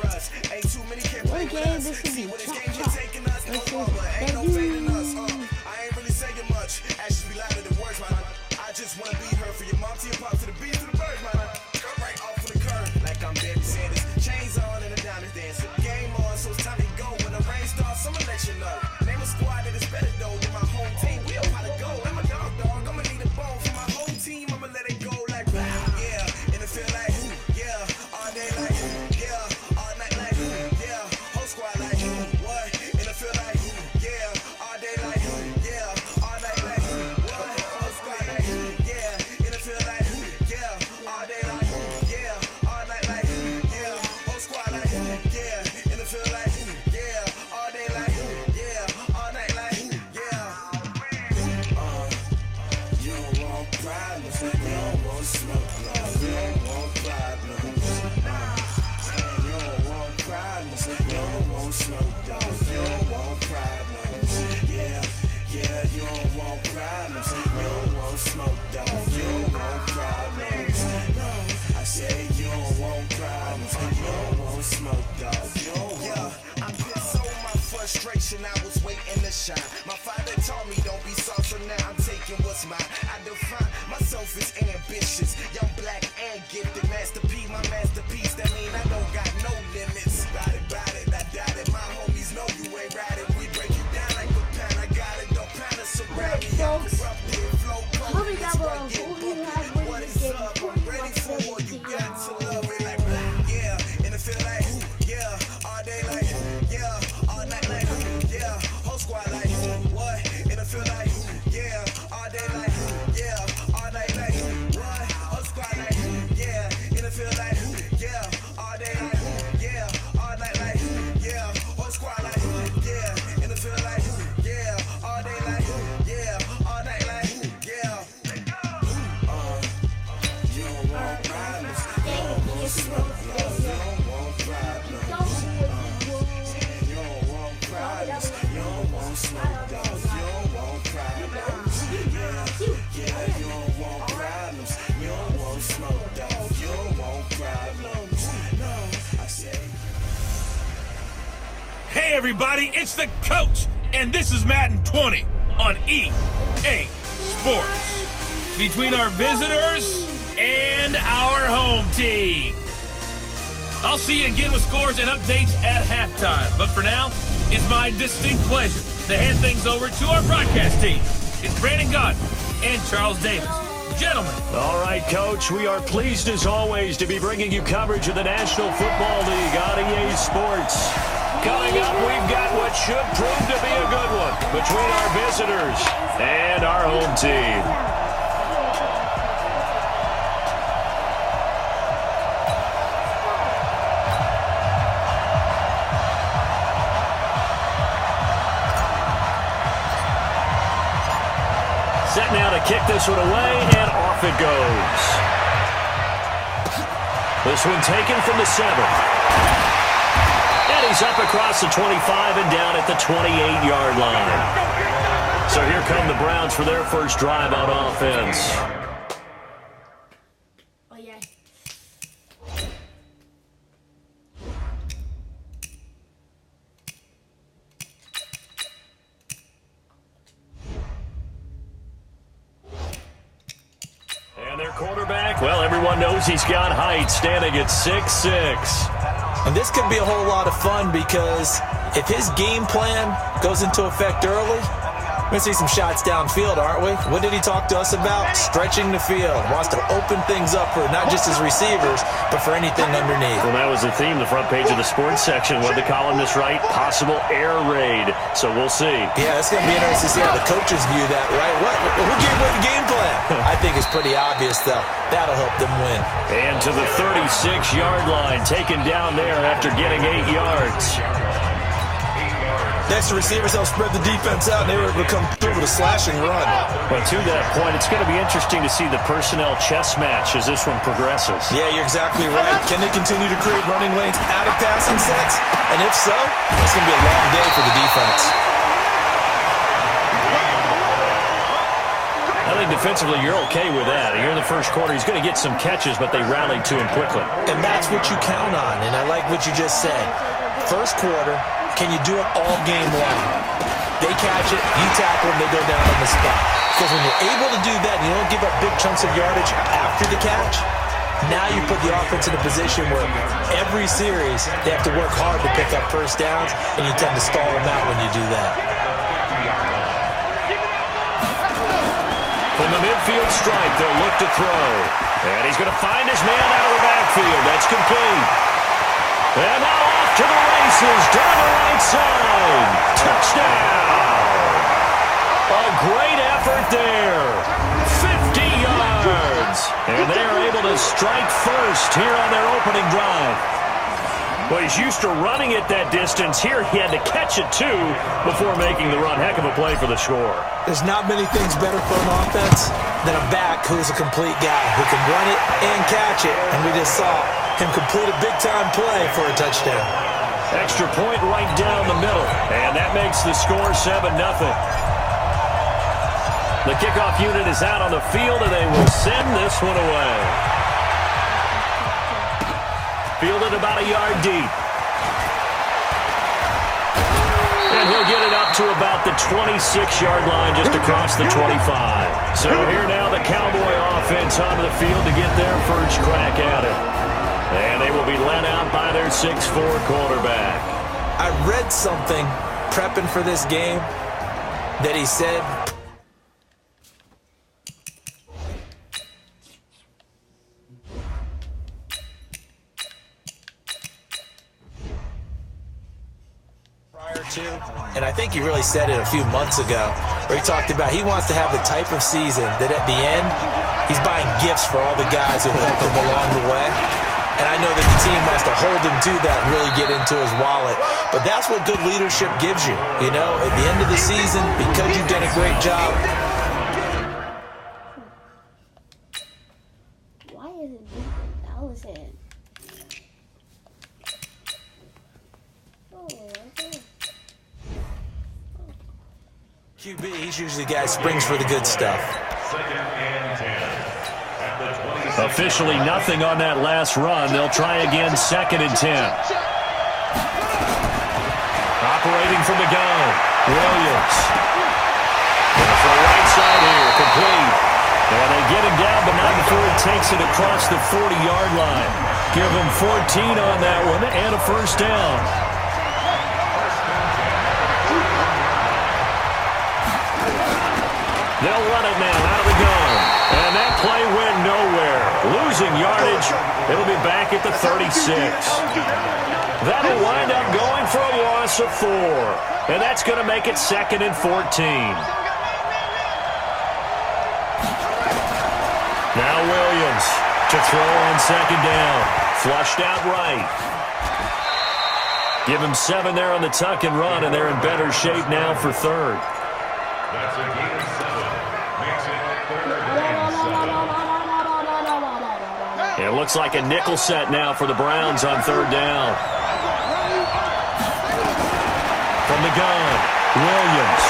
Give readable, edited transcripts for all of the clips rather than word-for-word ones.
What game this is? Just wanna be her for your mom to your pop to the beat to the birds, man. Cut right off of the curb like I'm Barry Sanders. Chains on and the diamonds dancing. Game on, so it's time to go. When the rain starts, I'ma let you know. Name a squad that is better though than my home team. We up how to go. I'm a dog. I'ma need a bone for my home team. I'ma let it go like yeah, and it feel like yeah, all day like yeah, all night like yeah, whole squad like what? And it feel like yeah, all day like yeah, all night like what? Whole squad like yeah, and it feel like yeah, all day like yeah, all night like yeah, whole squad like yeah, and it feel like yeah, all day like yeah, all night like yeah. You don't want problems, you don't want smoke, you don't want problems. You don't want problems, you don't want smoke, you don't want problems. Yeah, you don't want problems, you don't want smoke, you don't want problems. No, I say you don't want problems, you don't want smoke, you don't want. I pissed on my frustration, I was waiting to shine. My father taught me don't be soft, so now I'm taking what's mine. I define myself as ambitious, young, black, and gifted. Master P, my masterpiece, that mean I don't got no limits. Ride it, I doubt it. My homies know you ain't ride it. We break you down like a pound. I got it, don't pound us around me. I'm corrupted, flow cold. This one get bumped. What is up? I'm ready for what you got to love it like yeah, and it feel like yeah, all day like yeah, all night like yeah, whole squad like what? And it feel like yeah, all day like yeah, all night like what? Whole squad like yeah, and it feel like yeah, all day like yeah, all night like yeah, whole squad like yeah, and it feel like yeah, all day like yeah, all night like yeah. You don't want problems, you don't want smoke, you don't want problems. You don't want problems, you don't want smoke, you don't want problems. Yeah, you don't want problems, you don't want smoke, you don't want problems. No, I say. Hey everybody, it's the coach, and this is Madden 20 on EA Sports. Between our visitors and our home team. I'll see you again with scores and updates at halftime. But for now, it's my distinct pleasure to hand things over to our broadcast team. It's Brandon Godwin and Charles Davis. Gentlemen. All right, Coach, we are pleased as always to be bringing you coverage of the National Football League on EA Sports. Coming up, we've got what should prove to be a good one between our visitors and our home team. Set now to kick this one away, and off it goes. This one taken from the 7. And he's up across the 25 and down at the 28-yard line. So here come the Browns for their first drive on offense. Oh, yeah. And their quarterback, well, everyone knows he's got height, standing at 6'6". And this could be a whole lot of fun because if his game plan goes into effect early, we're going to see some shots downfield, aren't we? What did he talk to us about? Stretching the field. Wants to open things up for not just his receivers, but for anything underneath. Well, that was the theme, the front page of the sports section. What the columnists write, possible air raid. So we'll see. Yeah, it's going to be interesting to see how the coaches view that, right? Who gave away the game plan? I think it's pretty obvious, though. That'll help them win. And to the 36-yard line, taken down there after getting 8 yards. Next, the receivers help spread the defense out, and they were able to come through with a slashing run. But to that point, it's going to be interesting to see the personnel chess match as this one progresses. Yeah, you're exactly right. Can they continue to create running lanes out of passing sets? And if so, it's going to be a long day for the defense. I think defensively you're okay with that. Here in the first quarter, he's going to get some catches, but they rallied to him quickly. And that's what you count on, and I like what you just said. First quarter, can you do it all game long? They catch it, you tackle them, they go down on the spot. Because when you're able to do that and you don't give up big chunks of yardage after the catch, now you put the offense in a position where every series they have to work hard to pick up first downs, and you tend to stall them out when you do that. From the midfield stripe, they'll look to throw. And he's going to find his man out of the backfield. That's complete. And now off to the races down the right side. Touchdown. A great effort there. 50 yards. And they are able to strike first here on their opening drive. Well, he's used to running it that distance. Here he had to catch it, too, before making the run. Heck of a play for the score. There's not many things better for an offense than a back who's a complete guy who can run it and catch it. And we just saw him complete a big-time play for a touchdown. Extra point right down the middle. And that makes the score 7-0. The kickoff unit is out on the field, and they will send this one away. Fielded about a yard deep. And he'll get it up to about the 26-yard line, just across the 25. So here now the Cowboy offense onto the field to get their first crack at it. And they will be led out by their 6'4 quarterback. I read something prepping for this game that he said and I think he really said it a few months ago, where he talked about he wants to have the type of season that at the end, he's buying gifts for all the guys who helped him along the way. And I know that the team has to hold him to that and really get into his wallet. But that's what good leadership gives you. You know, at the end of the season, because you've done a great job. Why is it Allison? QB, he's usually the guy who springs for the good stuff. Officially nothing on that last run. They'll try again, 2nd and 10. Operating from the gun, Williams. And for the right side here, complete. And they get him down, but not before he takes it across the 40-yard line. Give him 14 on that one and a first down. They'll run it now out of the gun. And that play went nowhere. Losing yardage. It'll be back at the 36. That'll wind up going for a loss of 4. And that's going to make it 2nd and 14. Now Williams to throw on 2nd down. Flushed out right. Give him 7 there on the tuck and run, and they're in better shape now for 3rd. That's a gain of 7. Makes it 3rd and 7. It looks like a nickel set now for the Browns on 3rd down. From the gun, Williams.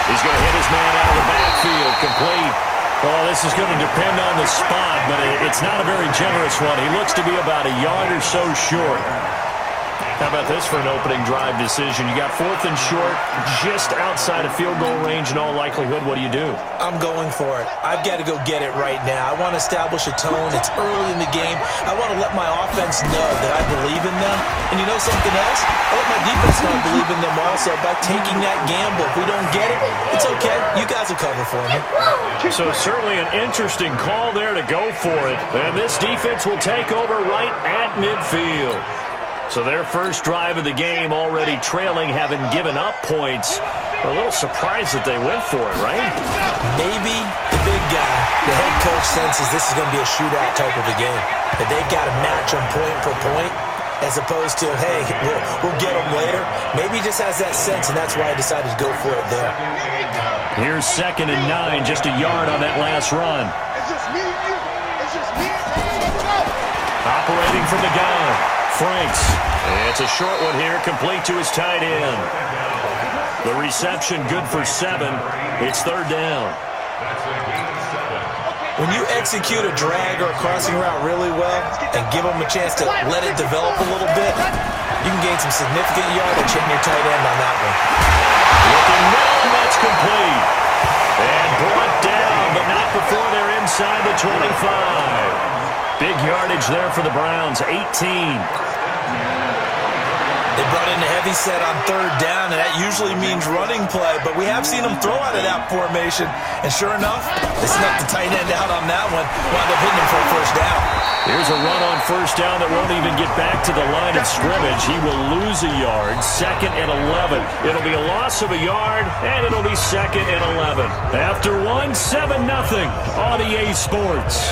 He's going to hit his man out of the backfield, complete. Well, this is going to depend on the spot, but it's not a very generous one. He looks to be about a yard or so short. How about this for an opening drive decision? You got 4th and short, just outside of field goal range in all likelihood. What do you do? I'm going for it. I've got to go get it right now. I want to establish a tone. It's early in the game. I want to let my offense know that I believe in them. And you know something else? I let my defense know I believe in them also by taking that gamble. If we don't get it, it's okay. You guys will cover for me. So certainly an interesting call there to go for it. And this defense will take over right at midfield. So their first drive of the game already trailing, having given up points. A little surprised that they went for it, right? Maybe the big guy, the head coach, senses this is going to be a shootout type of a game. That they've got to match them point per point, as opposed to, hey, we'll get them later. Maybe he just has that sense, and that's why I decided to go for it there. Here's 2nd and 9, just a yard on that last run. Operating from the gun. Franks. It's a short one here, complete to his tight end. The reception good for 7. It's 3rd down. When you execute a drag or a crossing route really well and give them a chance to let it develop a little bit, you can gain some significant yardage hitting your tight end on that one. Looking well, that's complete. And brought down, but not before they're inside the 25. Big yardage there for the Browns, 18. They brought in a heavy set on third down, and that usually means running play, but we have seen them throw out of that formation, and sure enough, they snuck the tight end out on that one, wound up hitting him for a first down. Here's a run on first down that won't even get back to the line of scrimmage. He will lose a yard, 2nd and 11. It'll be a loss of a yard, and it'll be 2nd and 11. After 1, 7-0 on EA Sports.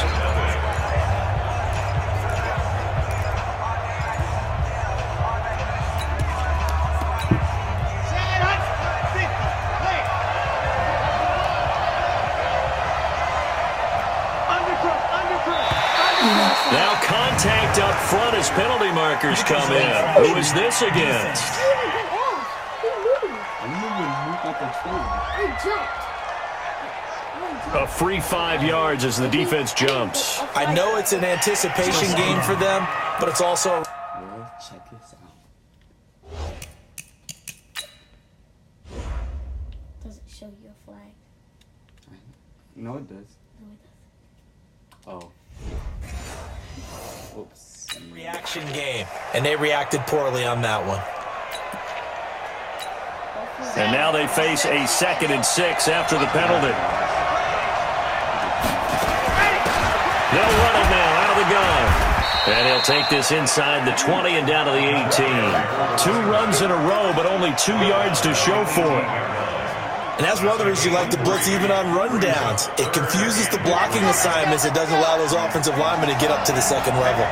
Now contact up front as penalty markers come in. Who is this against? A free 5 yards as the defense jumps. I know it's an anticipation game for them, but it's also... Check this out. Does it show you a flag? No, it does. No, it doesn't. Oh. Oops. reaction game, and they reacted poorly on that one. And now they face a 2nd and 6 after the penalty. They'll run it now out of the gun. And he'll take this inside the 20 and down to the 18. 2 runs in a row, but only 2 yards to show for it. And that's one of the reasons you like to blitz even on rundowns. It confuses the blocking assignments. It doesn't allow those offensive linemen to get up to the second level.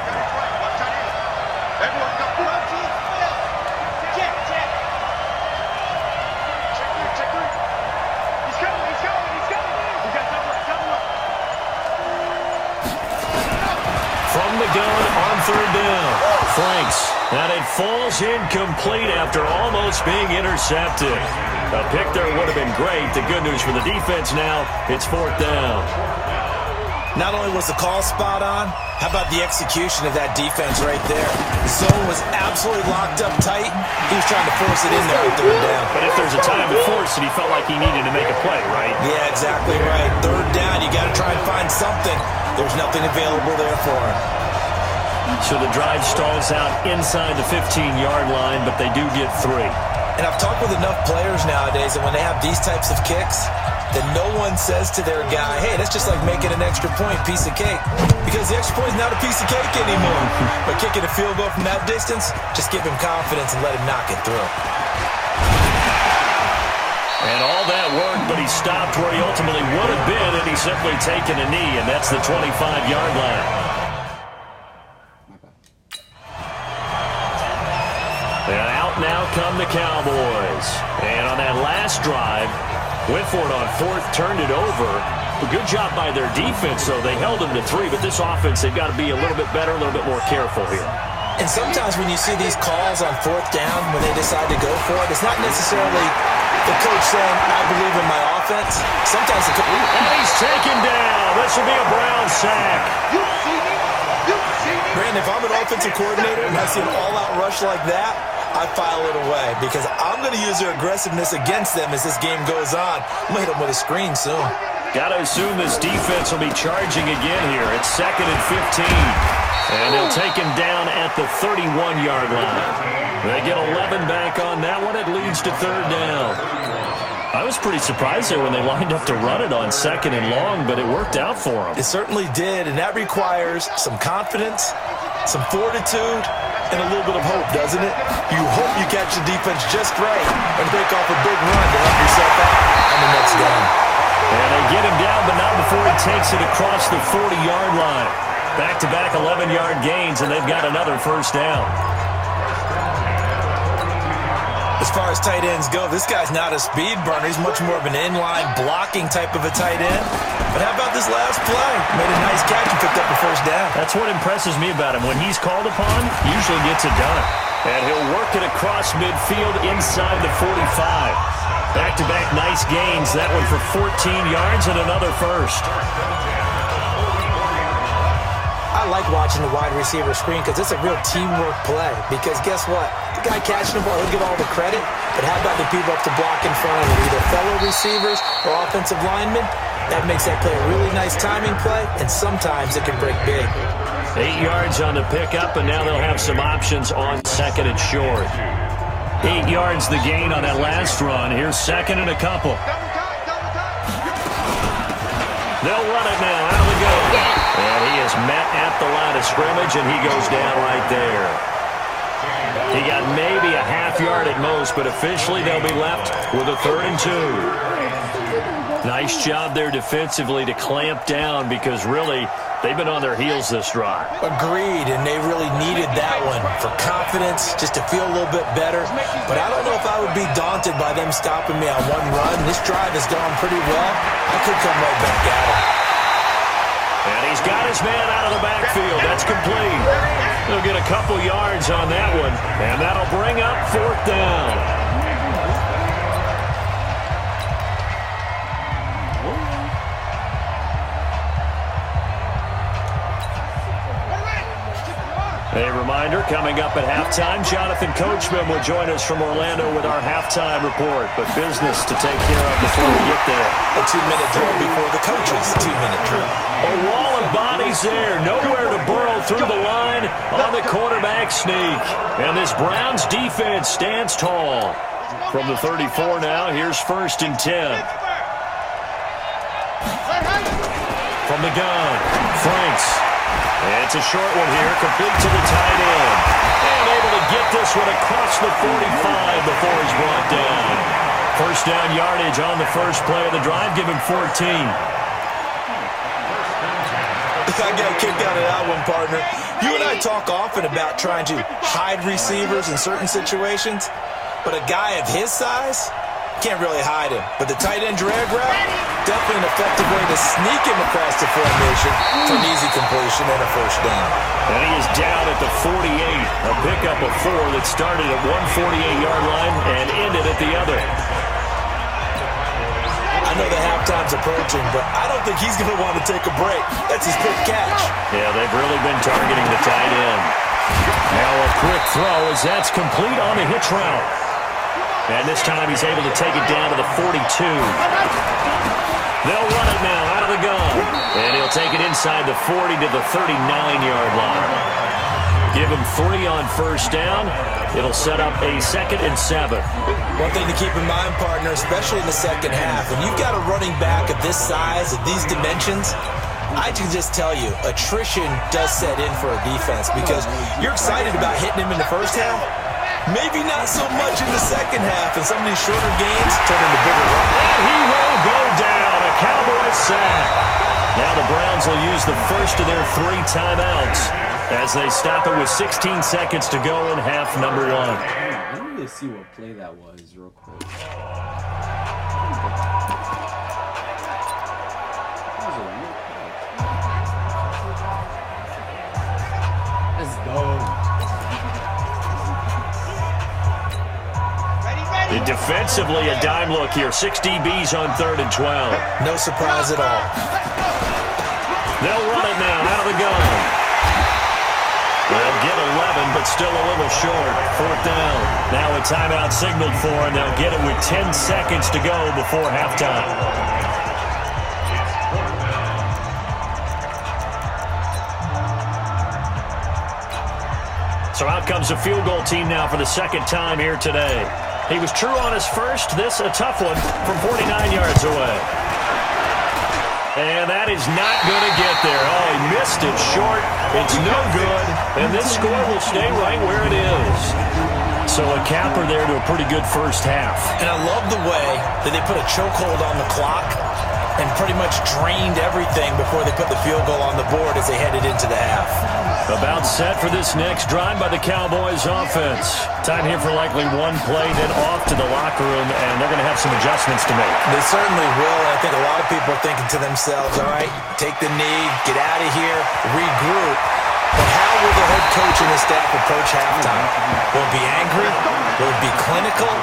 From the gun on 3rd down. Franks. And it falls incomplete after almost being intercepted. A pick there would have been great. The good news for the defense now, it's 4th down. Not only was the call spot on, how about the execution of that defense right there? The zone was absolutely locked up tight. He was trying to force it in there on 3rd down. But if there's a time to force it, he felt like he needed to make a play, right? Yeah, exactly right. 3rd down, you got to try and find something. There's nothing available there for him. So the drive stalls out inside the 15-yard line, but they do get 3. And I've talked with enough players nowadays that when they have these types of kicks, that no one says to their guy, hey, that's just like making an extra point, piece of cake. Because the extra point is not a piece of cake anymore. But kicking a field goal from that distance, just give him confidence and let him knock it through. And all that worked, but he stopped where he ultimately would have been, and he's simply taken a knee, and that's the 25-yard line. And out now come the Cowboys. And on that last drive, went for it on 4th, turned it over. A good job by their defense, though. They held them to 3, but this offense, they've got to be a little bit better, a little bit more careful here. And sometimes when you see these calls on 4th down, when they decide to go for it, it's not necessarily the coach saying, I believe in my offense. Sometimes the coach... And he's taken down. This will be a Brown sack. Brandon, if I'm an offensive coordinator and I see an all-out rush like that, I file it away because I'm going to use their aggressiveness against them as this game goes on. I'm going to hit them with a screen soon. Got to assume this defense will be charging again here. It's 2nd and 15. And they'll take him down at the 31-yard line. They get 11 back on that one. It leads to 3rd down. I was pretty surprised there when they lined up to run it on 2nd and long, but it worked out for them. It certainly did, and that requires some confidence, some fortitude, and a little bit of hope, doesn't it? You hope you catch the defense just right and break off a big run to help yourself out on the next down. And they get him down, but not before he takes it across the 40-yard line. Back-to-back 11-yard gains, and they've got another 1st down. As far as tight ends go, this guy's not a speed burner. He's much more of an inline blocking type of a tight end. But how about this last play? Made a nice catch and picked up a 1st down. That's what impresses me about him. When he's called upon, he usually gets it done. And he'll work it across midfield inside the 45. Back-to-back nice gains. That one for 14 yards and another first. I like watching the wide receiver screen because it's a real teamwork play. Because guess what? The guy catching the ball, he'll get all the credit. But how about the people up to block in front of him, either fellow receivers or offensive linemen? That makes that play a really nice timing play, and sometimes it can break big. 8 yards on the pickup, and now they'll have some options on second and short. 8 yards the gain on that last run. Here's second and a couple. They'll run it now out of the gun. And he is met at the line of scrimmage, and he goes down right there. He got maybe a half yard at most, but officially they'll be left with a 3rd and 2. Nice job there defensively to clamp down because really they've been on their heels this drive. Agreed, and they really needed that one for confidence, just to feel a little bit better. But I don't know if I would be daunted by them stopping me on one run. This drive has gone pretty well. I could come right back at him. And he's got his man out of the backfield. That's complete. He'll get a couple yards on that one, and that'll bring up 4th down. A reminder, coming up at halftime, Jonathan Coachman will join us from Orlando with our halftime report. But business to take care of before we get there. A 2-minute drill before the coach's 2-minute drill. A wall of bodies there. Nowhere to burrow through the line on the quarterback sneak. And this Browns defense stands tall. From the 34 now, here's 1st and 10. From the gun, Franks. It's a short one here, complete to the tight end. And able to get this one across the 45 before he's brought down. 1st down yardage on the first play of the drive, give him 14. I got a kick out of that one, partner. You and I talk often about trying to hide receivers in certain situations, but a guy of his size can't really hide him. But the tight end drag route, definitely an effective way to sneak him across the formation for an easy completion and a 1st down. And he is down at the 48. A pickup of 4 that started at one 48-yard line and ended at the other. I know the halftime's approaching, but I don't think he's going to want to take a break. That's his quick catch. Yeah, they've really been targeting the tight end. Now a quick throw as that's complete on the hitch route. And this time he's able to take it down to the 42. They'll run it now out of the gun. And he'll take it inside the 40 to the 39-yard line. Give him 3 on 1st down. It'll set up a 2nd and 7. One thing to keep in mind, partner, especially in the second half, when you've got a running back of this size, of these dimensions, I can just tell you, attrition does set in for a defense because you're excited about hitting him in the first half. Maybe not so much in the second half, and some of these shorter gains turn into bigger runs. And he will go down, a Cowboy sack. Now the Browns will use the first of their 3 timeouts as they stop it with 16 seconds to go in half number 1. I need to see what play that was real quick. That was a weird play. Let's go. Defensively, a dime look here. 6 DBs on 3rd and 12. No surprise at all. They'll run it now out of the gun. They'll get 11, but still a little short. 4th down. Now a timeout signaled for, and they'll get it with 10 seconds to go before halftime. So out comes a field goal team now for the 2nd time here today. He was true on his first. This a tough one from 49 yards away. And that is not going to get there. Oh, he missed it short. It's no good. And this score will stay right where it is. So a capper there to a pretty good first half. And I love the way that they put a chokehold on the clock and pretty much drained everything before they put the field goal on the board as they headed into the half. About set for this next drive by the Cowboys offense. Time here for likely one play, then off to the locker room, and they're going to have some adjustments to make. They certainly will, and I think a lot of people are thinking to themselves, all right, take the knee, get out of here, regroup. But how will the head coach and his staff approach halftime? Won't be angry? Will it be clinical?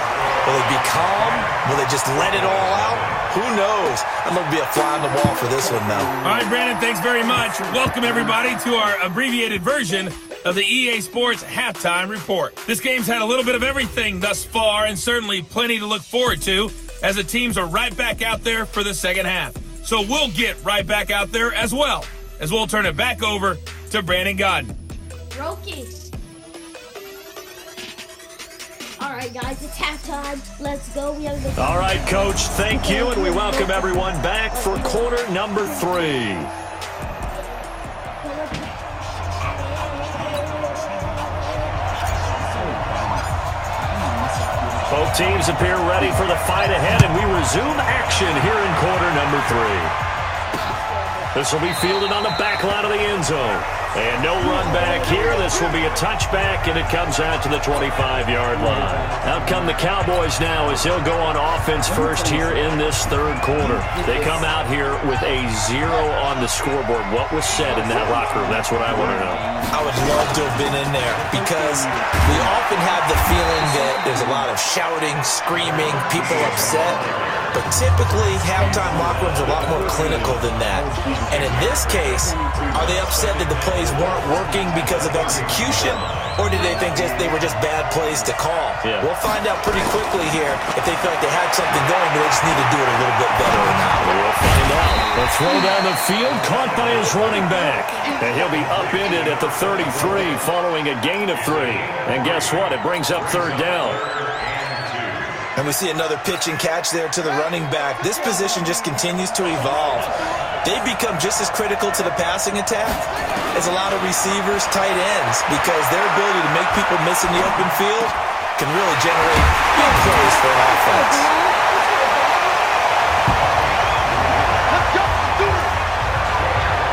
Will it be calm? Will they just let it all out? Who knows? I'm going to be a fly on the wall for this one, though. All right, Brandon, thanks very much. Welcome, everybody, to our abbreviated version of the EA Sports Halftime Report. This game's had a little bit of everything thus far, and certainly plenty to look forward to, as the teams are right back out there for the second half. So we'll get right back out there as well, as we'll turn it back over to Brandon Godden. Roki. All right, guys, it's halftime. Let's go. We have the. All right, Coach, thank you, and we welcome everyone back for quarter number 3. Both teams appear ready for the fight ahead, and we resume action here in quarter number 3. This will be fielded on the back line of the end zone. And no run back here. This will be a touchback, and it comes out to the 25-yard line. Out come the Cowboys now as they'll go on offense first here in this third quarter. They come out here with a 0 on the scoreboard. What was said in that locker room? That's what I want to know. I would love to have been in there because we often have the feeling that there's a lot of shouting, screaming, people upset. But typically, halftime locker rooms are a lot more clinical than that. And in this case, are they upset that the plays weren't working because of execution? Or did they think they were just bad plays to call? Yeah. We'll find out pretty quickly here if they felt they had something going, but they just need to do it a little bit better than that. We'll find out. The throw down the field, caught by his running back. And he'll be upended at the 33 following a gain of 3. And guess what? It brings up third down. And we see another pitch and catch there to the running back. This position just continues to evolve. They become just as critical to the passing attack as a lot of receivers, tight ends, because their ability to make people miss in the open field can really generate big plays for an offense.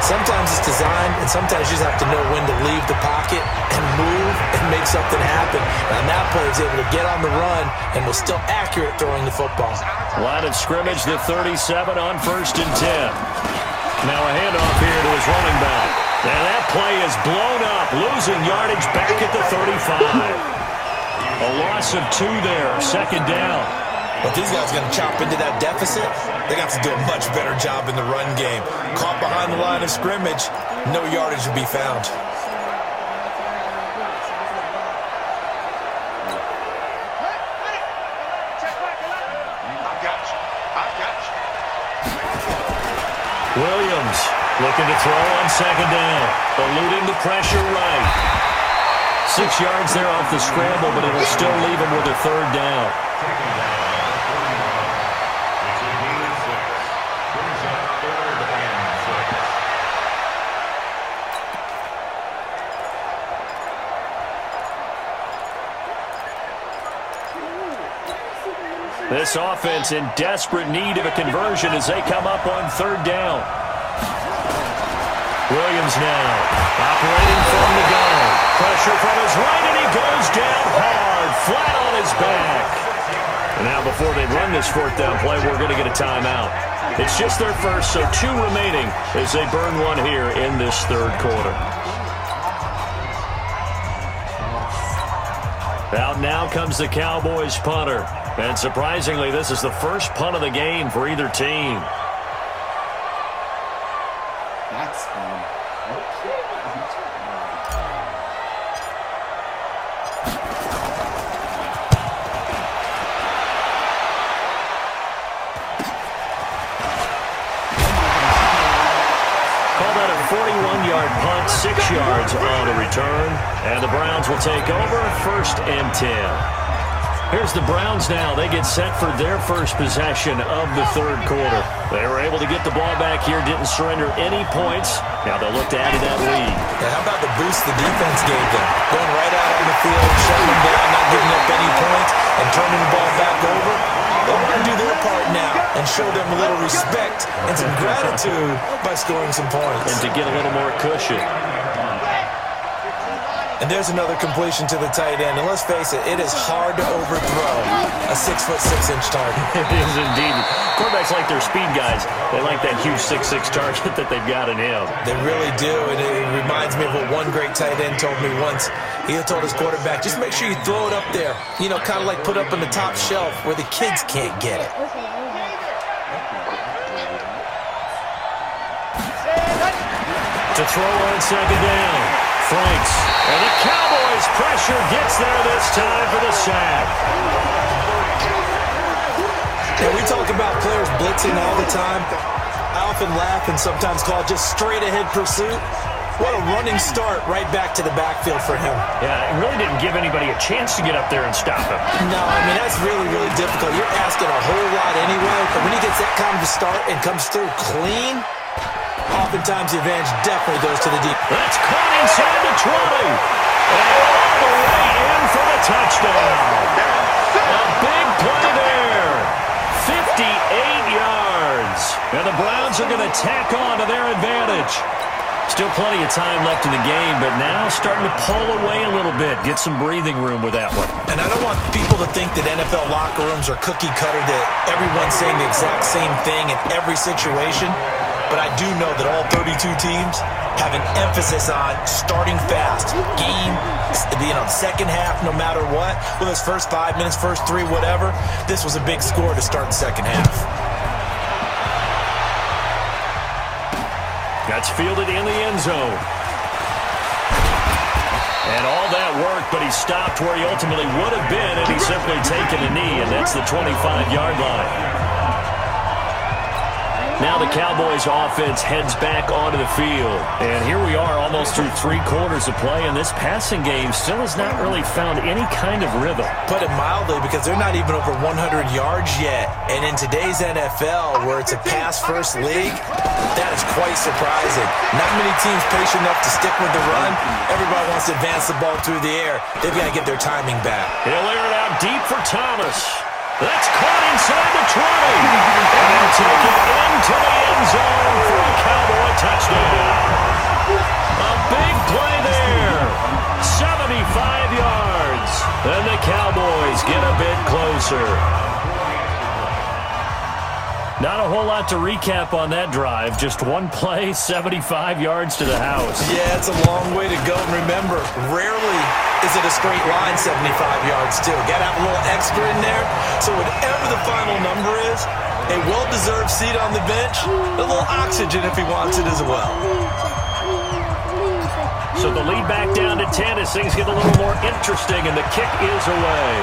Sometimes it's designed, and sometimes you just have to know when to leave the pocket and move and make something happen. And on that play, he was able to get on the run and was still accurate throwing the football. Line of scrimmage, the 37 on 1st and 10. Now a handoff here to his running back. And that play is blown up, losing yardage back at the 35. A loss of 2 there, second down. But these guys are going to chop into that deficit. They're going to have to do a much better job in the run game. Caught behind the line of scrimmage, no yardage to be found. Williams looking to throw on second down, eluding the pressure right. 6 yards there off the scramble, but it'll still leave him with a third down. This offense in desperate need of a conversion as they come up on third down. Williams now operating from the gun. Pressure from his right, and he goes down hard, flat on his back. And now before they run this fourth down play, we're going to get a timeout. It's just their first, so 2 remaining as they burn one here in this third quarter. Out now comes the Cowboys punter. And surprisingly, this is the first punt of the game for either team. That's fun. Call that a 41-yard punt, 6 yards on a return. And the Browns will take over 1st and 10. Here's the Browns now. They get set for their first possession of the third quarter. They were able to get the ball back here, didn't surrender any points. Now they'll look to add to that lead. And how about the boost the defense gave them? Going right out on the field, shutting them down, not giving up any points, and turning the ball back over. They want to do their part now and show them a little respect and some gratitude by scoring some points. And to get a little more cushion. And there's another completion to the tight end. And let's face it, it is hard to overthrow a 6'6" target. It is indeed. Quarterbacks like their speed guys. They like that huge 6'6" target that they've got in him. They really do, and it reminds me of what one great tight end told me once. He told his quarterback, just make sure you throw it up there. You know, kind of like put up on the top shelf where the kids can't get it. To throw on second down. Franks. And the Cowboys' pressure gets there this time for the sack. Yeah, we talk about players blitzing all the time. I often laugh and sometimes call it just straight-ahead pursuit. What a running start right back to the backfield for him. Yeah, it really didn't give anybody a chance to get up there and stop him. No, I mean, that's really, really difficult. You're asking a whole lot anyway, but when he gets that kind of a start and comes through clean, oftentimes the advantage definitely goes to the deep. That's caught inside the 20. And all the way in for the touchdown. A big play there. 58 yards. And the Browns are going to tack on to their advantage. Still plenty of time left in the game, but now starting to pull away a little bit. Get some breathing room with that one. And I don't want people to think that NFL locker rooms are cookie cutter, that everyone's saying the exact same thing in every situation. But I do know that all 32 teams have an emphasis on starting fast. Game, second half, no matter what. Whether it's first 5 minutes, first 3, whatever. This was a big score to start the second half. That's fielded in the end zone. And all that work, but he stopped where he ultimately would have been, and he's simply taken a knee, and that's the 25-yard line. Now the Cowboys offense heads back onto the field. And here we are almost through 3 quarters of play, and this passing game still has not really found any kind of rhythm. Put it mildly, because they're not even over 100 yards yet. And in today's NFL, where it's a pass-first league, that is quite surprising. Not many teams patient enough to stick with the run. Everybody wants to advance the ball through the air. They've got to get their timing back. He'll air it out deep for Thomas. That's caught inside the 20. And they'll take it into the end zone for a Cowboy touchdown. A big play there. 75 yards. And the Cowboys get a bit closer. Not a whole lot to recap on that drive. Just one play, 75 yards to the house. Yeah, it's a long way to go. And remember, rarely is it a straight line 75 yards, too. Got to have a little extra in there. So whatever the final number is, a well-deserved seat on the bench, a little oxygen if he wants it as well. So the lead back down to 10 as things get a little more interesting, and the kick is away.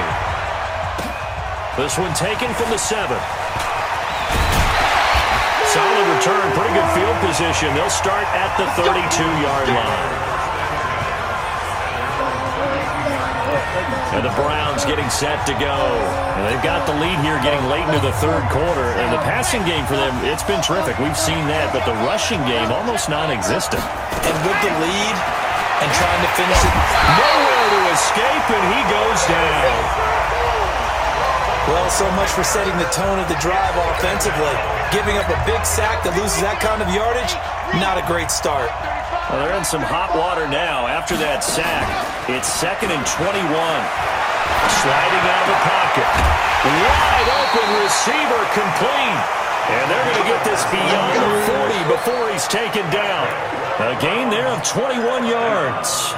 This one taken from the 7. Solid return, pretty good field position. They'll start at the 32-yard line. And the Browns getting set to go. And they've got the lead here getting late into the third quarter. And the passing game for them, it's been terrific. We've seen that. But the rushing game, almost non-existent. And with the lead and trying to finish it, nowhere to escape, and he goes down. Well, so much for setting the tone of the drive offensively. Giving up a big sack that loses that kind of yardage, not a great start. Well, they're in some hot water now after that sack. It's 2nd and 21. Sliding out of the pocket. Wide open receiver complete. And they're going to get this beyond the 40 before he's taken down. A gain there of 21 yards.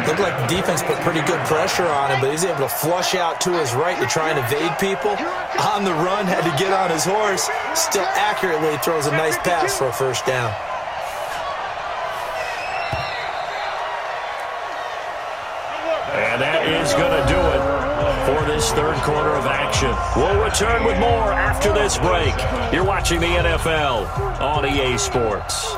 Looked like the defense put pretty good pressure on him, but he's able to flush out to his right to try and evade people. On the run, had to get on his horse. Still accurately throws a nice pass for a first down. And that is going to do it for this third quarter of action. We'll return with more after this break. You're watching the NFL on EA Sports.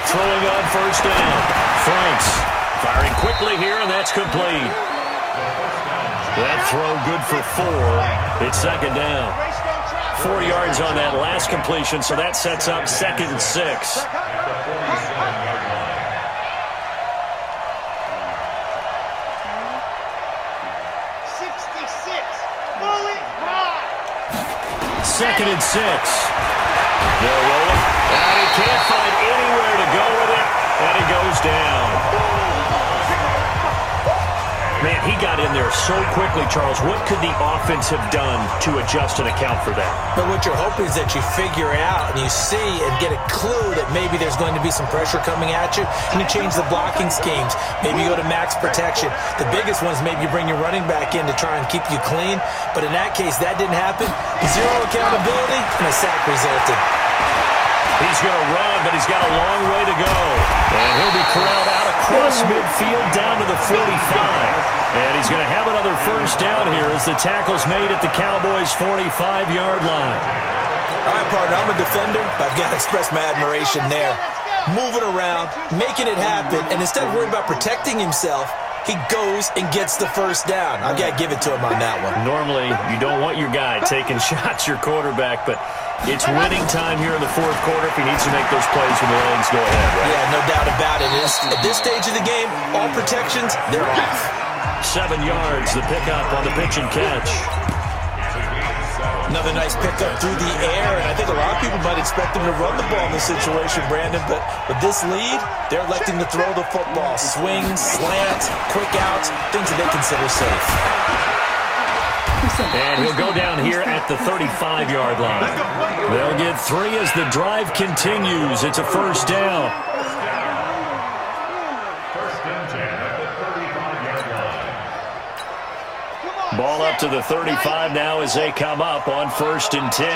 Throwing on first down. Franks firing quickly here, and that's complete. That throw good for 4. It's 2nd down. 4 yards on that last completion, so that sets up 2nd and 6. 2nd and 6. They'll roll it. And he can't find anywhere to go with it. And he goes down. Man, he got in there so quickly, Charles. What could the offense have done to adjust and account for that? But what you're hoping is that you figure out and you see and get a clue that maybe there's going to be some pressure coming at you, and you change the blocking schemes. Maybe you go to max protection. The biggest one is maybe you bring your running back in to try and keep you clean. But in that case, that didn't happen. Zero accountability, and a sack resulted. He's going to run, but he's got a long way to go. And he'll be corralled out across midfield down to the 45. And he's going to have another first down here as the tackle's made at the Cowboys' 45-yard line. All right, partner, I'm a defender, but I've got to express my admiration there. Moving around, making it happen, and instead of worrying about protecting himself, he goes and gets the first down. I've got to give it to him on that one. Normally, you don't want your guy taking shots, your quarterback, but it's winning time here in the fourth quarter if he needs to make those plays when the Lions go ahead, right? Yeah, no doubt about it. At this stage of the game, all protections, they're off. 7 yards, the pickup on the pitch and catch. Another nice pickup through the air, and I think a lot of people might expect him to run the ball in this situation, Brandon, but with this lead, they're electing to throw the football. Swings, slants, quick outs, things that they consider safe. And he'll go down here at the 35-yard line. They'll get 3 as the drive continues. It's a first down. Ball up to the 35 now as they come up on 1st and 10.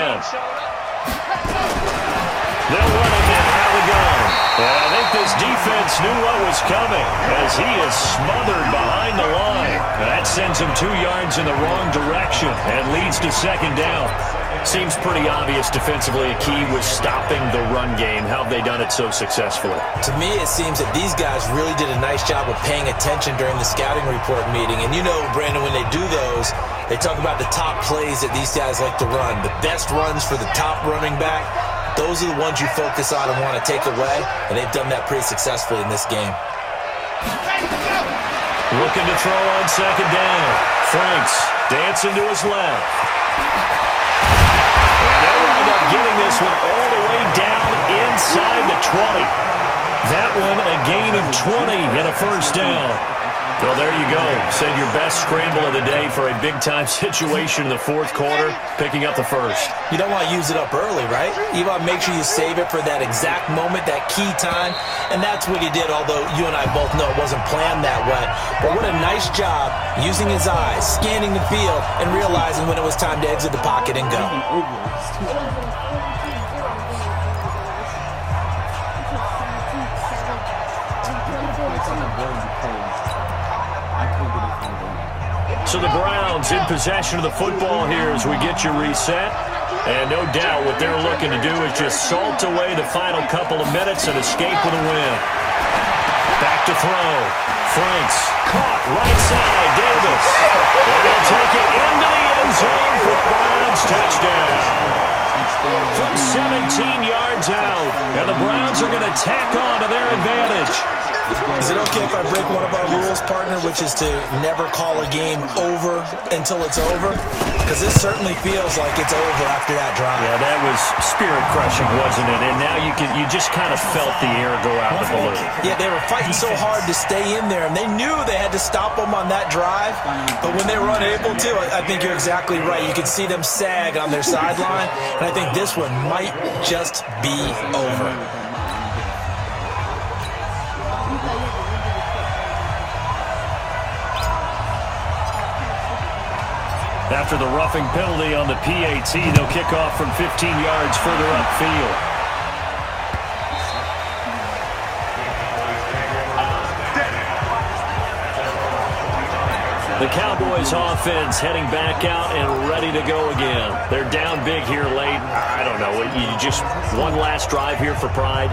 They'll run it and have a gun. And I think this defense knew what was coming as he is smothered behind the line. That sends him 2 yards in the wrong direction and leads to 2nd down. Seems pretty obvious defensively a key was stopping the run game. How have they done it so successfully? To me, it seems that these guys really did a nice job of paying attention during the scouting report meeting. And you know, Brandon, when they do those, they talk about the top plays that these guys like to run. The best runs for the top running back, those are the ones you focus on and want to take away. And they've done that pretty successfully in this game. Looking to throw on 2nd down. Franks dancing to his left. Getting this one all the way down inside the 20. That one a gain of 20 and a first down. Well, there you go. Said your best scramble of the day for a big-time situation in the fourth quarter, picking up the first. You don't want to use it up early, right? You want to make sure you save it for that exact moment, that key time, and that's what he did, although you and I both know it wasn't planned that way. But what a nice job using his eyes, scanning the field, and realizing when it was time to exit the pocket and go. So the Browns in possession of the football here as we get you reset. And no doubt what they're looking to do is just salt away the final couple of minutes and escape with a win. Back to throw. Franks caught right side. Davis. They're going to take it into the end zone for the Browns touchdown. From 17 yards out. And the Browns are going to tack on to their advantage. Is it okay if I break one of our rules, partner, which is to never call a game over until it's over? Because this certainly feels like it's over after that drive. Yeah, that was spirit-crushing, wasn't it? And now you just kind of felt the air go out of the balloon. Yeah, they were fighting so hard to stay in there, and they knew they had to stop them on that drive. But when they were unable to, I think you're exactly right. You could see them sag on their sideline, and I think this one might just be over. After the roughing penalty on the PAT, they'll kick off from 15 yards further upfield. The Cowboys offense heading back out and ready to go again. They're down big here late. I don't know. You just one last drive here for pride?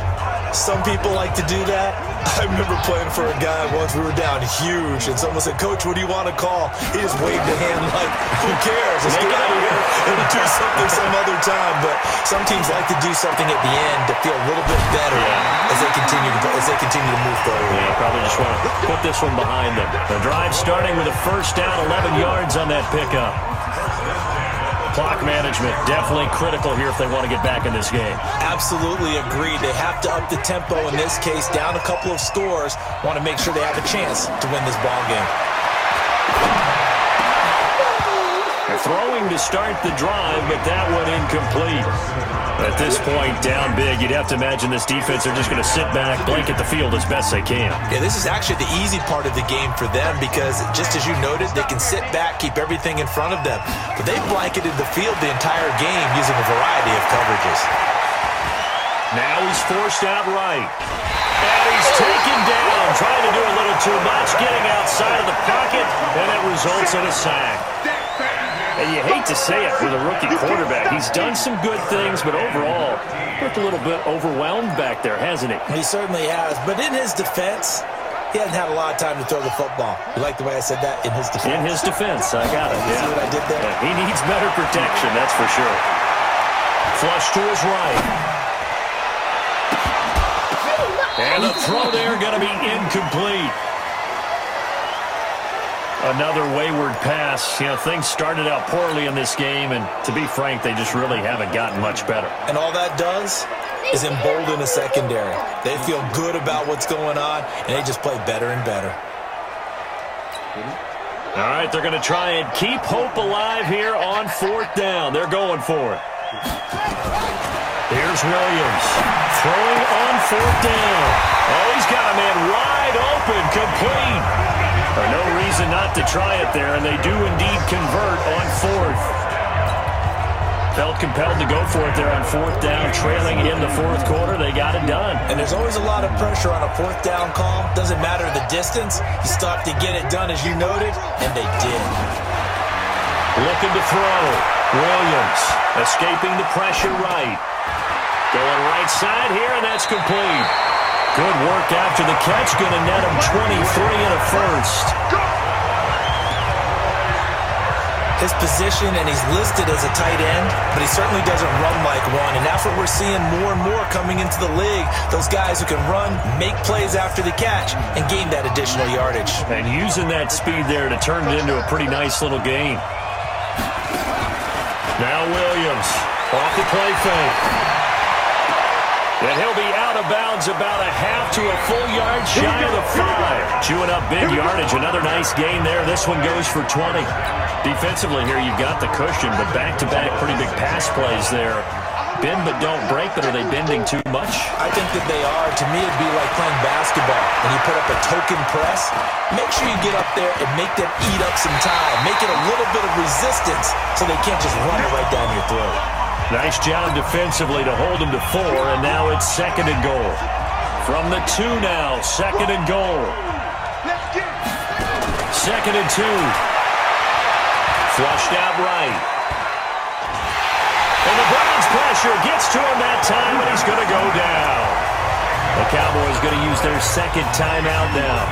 Some people like to do that. I remember playing for a guy once. We were down huge, and someone said, "Coach, what do you want to call?" He just waved a hand like, "Who cares? Let's get out of here and do something some other time." But some teams like to do something at the end to feel a little bit better as they continue to move forward. Yeah, probably just want to put this one behind them. The drive starting with a first down, 11 yards on that pickup. Clock management, definitely critical here if they want to get back in this game. Absolutely agreed. They have to up the tempo in this case, down a couple of scores. Want to make sure they have a chance to win this ball game. They're throwing to start the drive, but that one incomplete. At this point, down big, you'd have to imagine this defense are just going to sit back, blanket the field as best they can. Yeah, this is actually the easy part of the game for them because, just as you noted, they can sit back, keep everything in front of them. But they've blanketed the field the entire game using a variety of coverages. Now he's forced out right. And he's taken down, trying to do a little too much, getting outside of the pocket, and it results in a sack. And you hate to say it with a rookie quarterback. He's done some good things, but overall, looked a little bit overwhelmed back there, hasn't he? He certainly has. But in his defense, he hasn't had a lot of time to throw the football. You like the way I said that? In his defense. In his defense, I got it. See what I did there? Yeah, he needs better protection, that's for sure. Flush to his right. And the throw there going to be incomplete. Another wayward pass. You know, things started out poorly in this game, and to be frank, they just really haven't gotten much better. And all that does is embolden a secondary. They feel good about what's going on, and they just play better and better. All right, they're going to try and keep hope alive here on fourth down. They're going for it. Here's Williams throwing on fourth down. Oh, he's got a man wide open, complete. No reason not to try it there, and they do indeed convert on fourth. Felt compelled to go for it there on fourth down, trailing in the fourth quarter. They got it done. And there's always a lot of pressure on a fourth down call. Doesn't matter the distance. You still have to get it done, as you noted, and they did. Looking to throw. Williams escaping the pressure right. Going right side here, and that's complete. Good work after the catch. Going to net him 23 and a first. His position, and he's listed as a tight end, but he certainly doesn't run like one. And that's what we're seeing more and more coming into the league. Those guys who can run, make plays after the catch, and gain that additional yardage. And using that speed there to turn it into a pretty nice little game. Now Williams off the play fake. And he'll be out of bounds about a half to a full yard shy of the 5. Chewing up big yardage. Another nice gain there. This one goes for 20. Defensively here, you've got the cushion, but back-to-back pretty big pass plays there. Bend but don't break, but are they bending too much? I think that they are. To me, it'd be like playing basketball. When you put up a token press, make sure you get up there and make them eat up some time. Make it a little bit of resistance so they can't just run it right down your throat. Nice job defensively to hold him to 4, and now it's second and goal. From the 2 now, second and goal. Second and 2. Flushed out right. And the Browns pressure gets to him that time, and he's going to go down. The Cowboys going to use their second timeout now,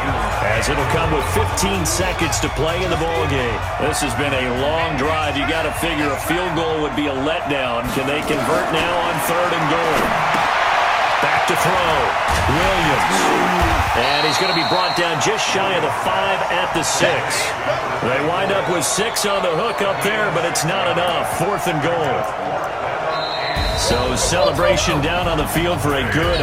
as it'll come with 15 seconds to play in the ball game. This has been a long drive. You got to figure a field goal would be a letdown. Can they convert now on third and goal? Back to throw. Williams. And he's going to be brought down just shy of the 5 at the 6. They wind up with 6 on the hook up there, but it's not enough. Fourth and goal. So celebration down on the field for a good